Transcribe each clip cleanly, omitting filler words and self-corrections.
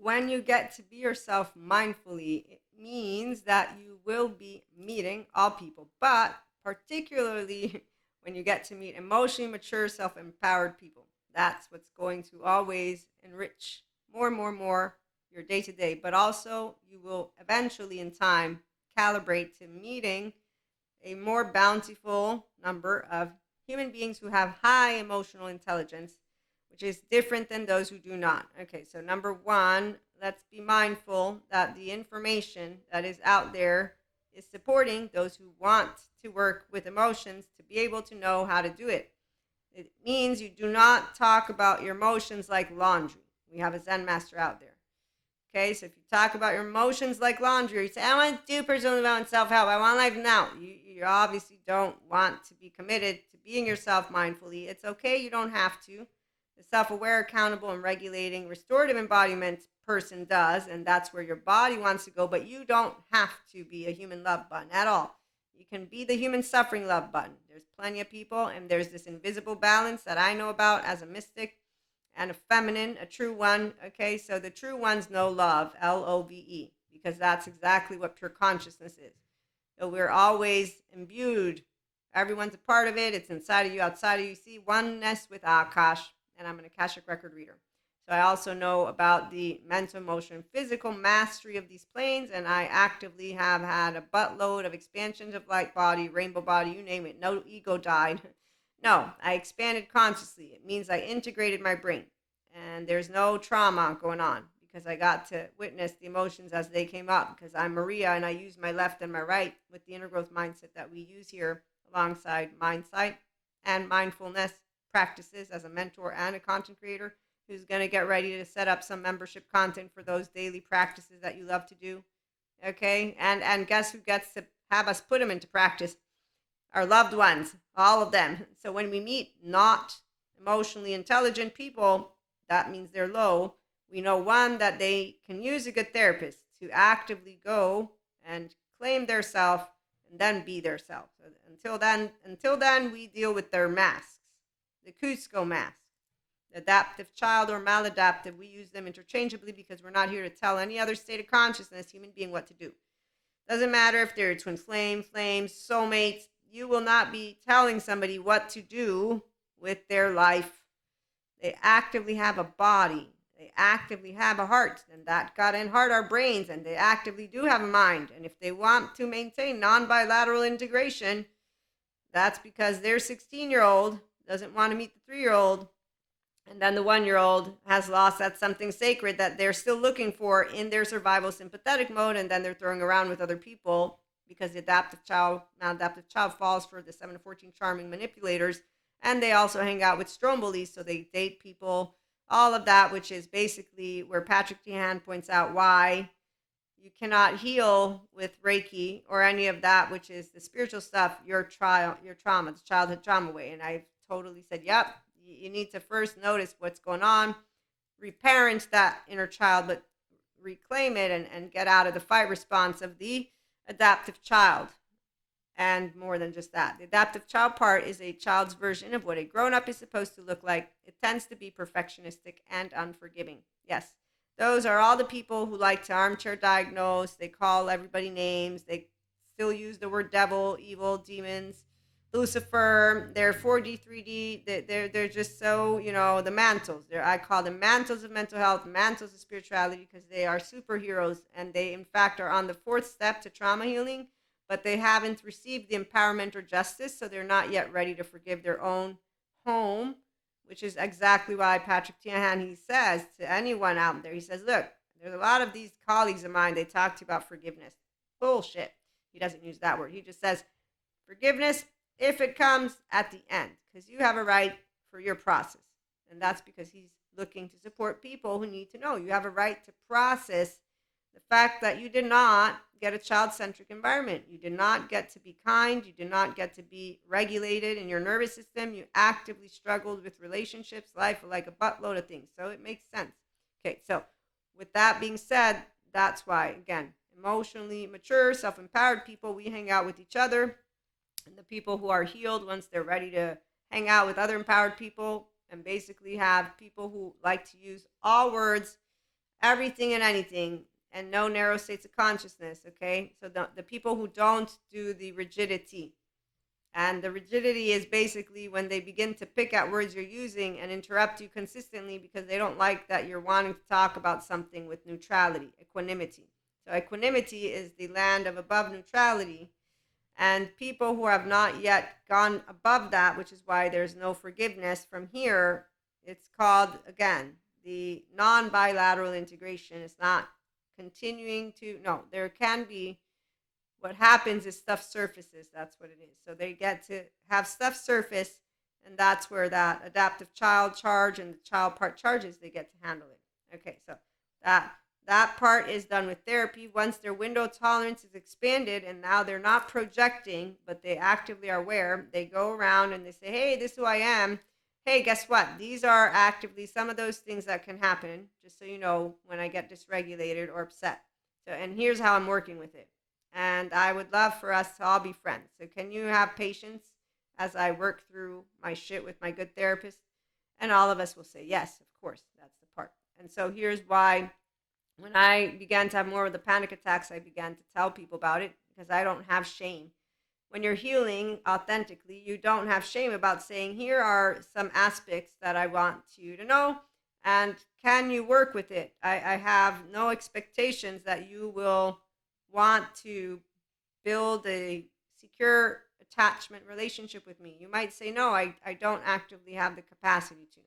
When you get to be yourself mindfully, it means that you will be meeting all people, but particularly when you get to meet emotionally mature, self empowered people. That's what's going to always enrich more your day to day. But also, you will eventually, in time, calibrate to meeting a more bountiful number of human beings who have high emotional intelligence, which is different than those who do not. Okay, so number one, let's be mindful that the information that is out there is supporting those who want to work with emotions to be able to know how to do it. It means you do not talk about your emotions like laundry. We have a Zen master out there. Okay, so if you talk about your emotions like laundry, you say, I want to do personal development and self help, I want life now. You obviously don't want to be committed to being yourself mindfully. It's okay, you don't have to. The self aware, accountable, and regulating restorative embodiment person does, and that's where your body wants to go, but you don't have to be a human love button at all. You can be the human suffering love button. There's plenty of people, and there's this invisible balance that I know about as a mystic and a feminine, a true one. Okay, so the true ones know love, Love, because that's exactly what pure consciousness is. So we're always imbued. Everyone's a part of it. It's inside of you, outside of you. See, oneness with Akash, and I'm an Akashic record reader. So I also know about the mental, emotional, physical mastery of these planes, and I actively have had a buttload of expansions of light body, rainbow body, you name it. No ego died. No, I expanded consciously. It means I integrated my brain, and there's no trauma going on because I got to witness the emotions as they came up because I'm Maria and I use my left and my right with the inner growth mindset that we use here alongside mindsight and mindfulness practices as a mentor and a content creator who's going to get ready to set up some membership content for those daily practices that you love to do. Okay, and guess who gets to have us put them into practice? Our loved ones, all of them. So when we meet not emotionally intelligent people, that means they're low. We know one that they can use a good therapist to actively go and claim their self and then be their self. So until then, we deal with their masks, the Cusco mask. Adaptive child or maladaptive, we use them interchangeably because we're not here to tell any other state of consciousness, human being, what to do. Doesn't matter if they're twin flame, flames, soulmates. You will not be telling somebody what to do with their life. They actively have a body. They actively have a heart. And that gut and heart are brains. And they actively do have a mind. And if they want to maintain non-bilateral integration, that's because their 16-year-old doesn't want to meet the 3-year-old. And then the 1-year-old has lost that something sacred that they're still looking for in their survival sympathetic mode, and then they're throwing around with other people because the adaptive child, maladaptive child falls for the 7 to 14 charming manipulators, and they also hang out with strombolies, so they date people, all of that, which is basically where Patrick Teahan points out why you cannot heal with Reiki or any of that, which is the spiritual stuff, your trauma, the childhood trauma way. And I've totally said, yep, you need to first notice what's going on, reparent that inner child, but reclaim it and get out of the fight response of the adaptive child. And more than just that, the adaptive child part is a child's version of what a grown up is supposed to look like. It tends to be perfectionistic and unforgiving. Yes, those are all the people who like to armchair diagnose. They call everybody names. They still use the word devil, evil, demons, Lucifer. They're 4D, 3D. They're just so, the mantles. I call them mantles of mental health, mantles of spirituality, because they are superheroes and they, in fact, are on the fourth step to trauma healing, but they haven't received the empowerment or justice, so they're not yet ready to forgive their own home, which is exactly why Patrick Teahan, he says to anyone out there, he says, look, there's a lot of these colleagues of mine, they talk to you about forgiveness. Bullshit. He doesn't use that word. He just says forgiveness if it comes at the end, because you have a right for your process. And that's because he's looking to support people who need to know you have a right to process the fact that you did not get a child-centric environment. You did not get to be kind. You did not get to be regulated in your nervous system. You actively struggled with relationships, life, like a buttload of things. So it makes sense. Okay, so with that being said, that's why, again, emotionally mature, self-empowered people, we hang out with each other. And the people who are healed, once they're ready to hang out with other empowered people and basically have people who like to use all words everything and anything, and no narrow states of consciousness. Okay, so the people who don't do the rigidity, and the rigidity is basically when they begin to pick at words you're using and interrupt you consistently because they don't like that you're wanting to talk about something with neutrality, equanimity. So equanimity is the land of above neutrality, and people who have not yet gone above that, which is why there's no forgiveness from here, it's called, again, the non bilateral integration. It's not continuing to, no, there can be, what happens is stuff surfaces. That's what it is. So they get to have stuff surface, and that's where that adaptive child charge and the child part charges, they get to handle it. Okay, so that that part is done with therapy. Once their window of tolerance is expanded and now they're not projecting, but they actively are aware, they go around and they say, hey, this is who I am. Hey, guess what? These are actively some of those things that can happen, just so you know, when I get dysregulated or upset. So, and here's how I'm working with it. And I would love for us to all be friends. So, can you have patience as I work through my shit with my good therapist? And all of us will say, yes, of course, that's the part. And so, here's why when I began to have more of the panic attacks, I began to tell people about it because I don't have shame. When you're healing authentically, you don't have shame about saying, here are some aspects that I want you to know, and can you work with it? I have no expectations that you will want to build a secure attachment relationship with me. You might say, no, I don't actively have the capacity to.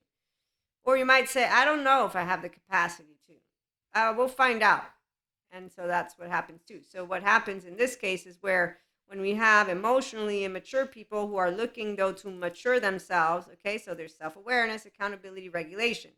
Or you might say, I don't know if I have the capacity to. We'll find out. And so that's what happens too. So what happens in this case is where when we have emotionally immature people who are looking though to mature themselves, okay, so there's self-awareness, accountability, regulation.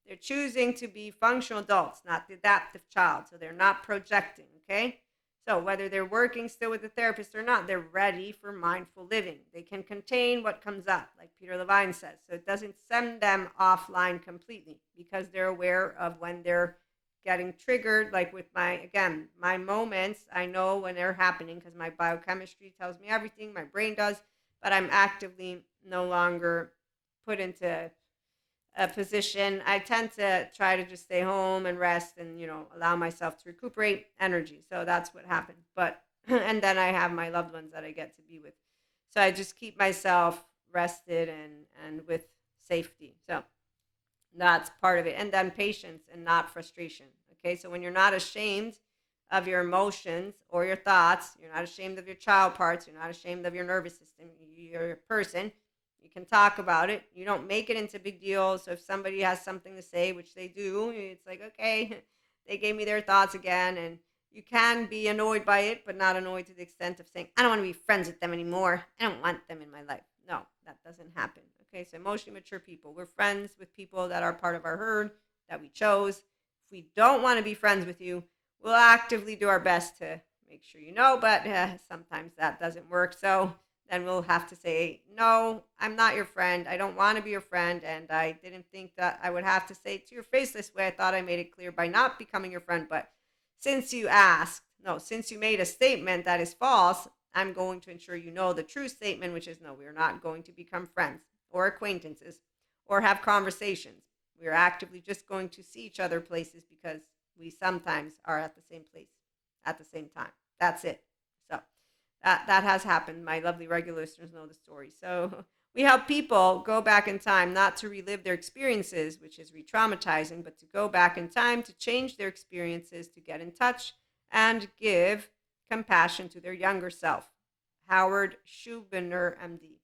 They're choosing to be functional adults, not the adaptive child. So they're not projecting, okay? So whether they're working still with the therapist or not, they're ready for mindful living. They can contain what comes up, like Peter Levine says. So it doesn't send them offline completely because they're aware of when they're getting triggered, like with my moments. I know when they're happening because my biochemistry tells me everything, my brain does, but I'm actively no longer put into a position. I tend to try to just stay home and rest and, allow myself to recuperate energy. So that's what happened. But, and then I have my loved ones that I get to be with. So I just keep myself rested and with safety. So that's part of it. And then patience and not frustration. Okay. So when you're not ashamed of your emotions or your thoughts, you're not ashamed of your child parts, you're not ashamed of your nervous system, you're a person. You can talk about it. You don't make it into big deals. So if somebody has something to say, which they do, it's like, okay, they gave me their thoughts again. And you can be annoyed by it, but not annoyed to the extent of saying, I don't want to be friends with them anymore. I don't want them in my life. No, that doesn't happen. Okay, so emotionally mature people, we're friends with people that are part of our herd that we chose. If we don't want to be friends with you, we'll actively do our best to make sure you know, but sometimes that doesn't work. So then we'll have to say, no, I'm not your friend. I don't want to be your friend. And I didn't think that I would have to say it to your face this way. I thought I made it clear by not becoming your friend. But since you made a statement that is false, I'm going to ensure you know the true statement, which is no, we're not going to become friends or acquaintances or have conversations. We're actively just going to see each other places because we sometimes are at the same place at the same time. That's it. So that has happened. My lovely regular listeners know the story. So we help people go back in time, not to relive their experiences, which is re-traumatizing, but to go back in time to change their experiences, to get in touch and give compassion to their younger self. Howard Schubiner, MD.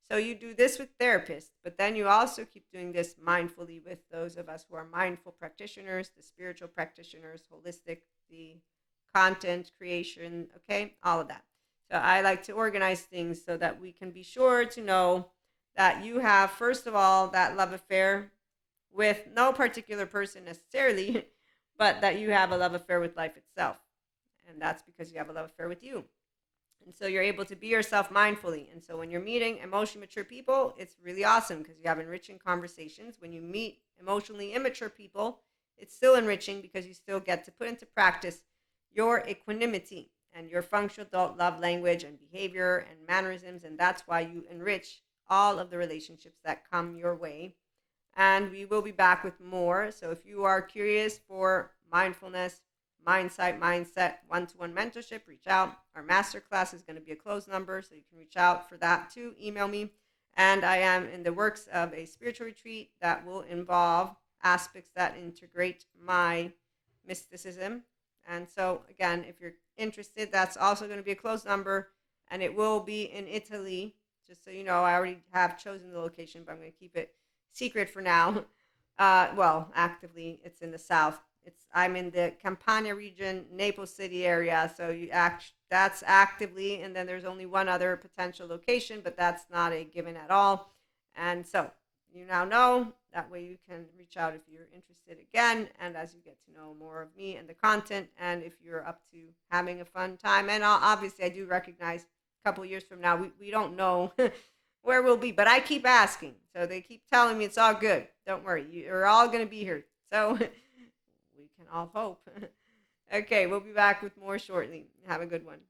So you do this with therapists, but then you also keep doing this mindfully with those of us who are mindful practitioners, the spiritual practitioners, holistic, the content creation, okay, all of that. So I like to organize things so that we can be sure to know that you have, first of all, that love affair with no particular person necessarily, but that you have a love affair with life itself. And that's because you have a love affair with you. And so you're able to be yourself mindfully. And so when you're meeting emotionally mature people, it's really awesome because you have enriching conversations. When you meet emotionally immature people, it's still enriching because you still get to put into practice your equanimity and your functional adult love language and behavior and mannerisms. And that's why you enrich all of the relationships that come your way. And we will be back with more. So if you are curious for mindfulness, mindset, one-to-one mentorship, reach out. Our masterclass is going to be a closed number, so you can reach out for that too. Email me. And I am in the works of a spiritual retreat that will involve aspects that integrate my mysticism. And so, again, if you're interested, that's also going to be a closed number, and it will be in Italy. Just so you know, I already have chosen the location, but I'm going to keep it secret for now. Well, actively, it's in the south. I'm in the Campania region, Naples City area. So that's actively, and then there's only one other potential location, but that's not a given at all. And so you now know. That way you can reach out if you're interested again, and as you get to know more of me and the content, and if you're up to having a fun time. And obviously, I do recognize a couple years from now, we don't know where we'll be, but I keep asking. So they keep telling me it's all good. Don't worry, you're all going to be here. So we can all hope. Okay, we'll be back with more shortly. Have a good one.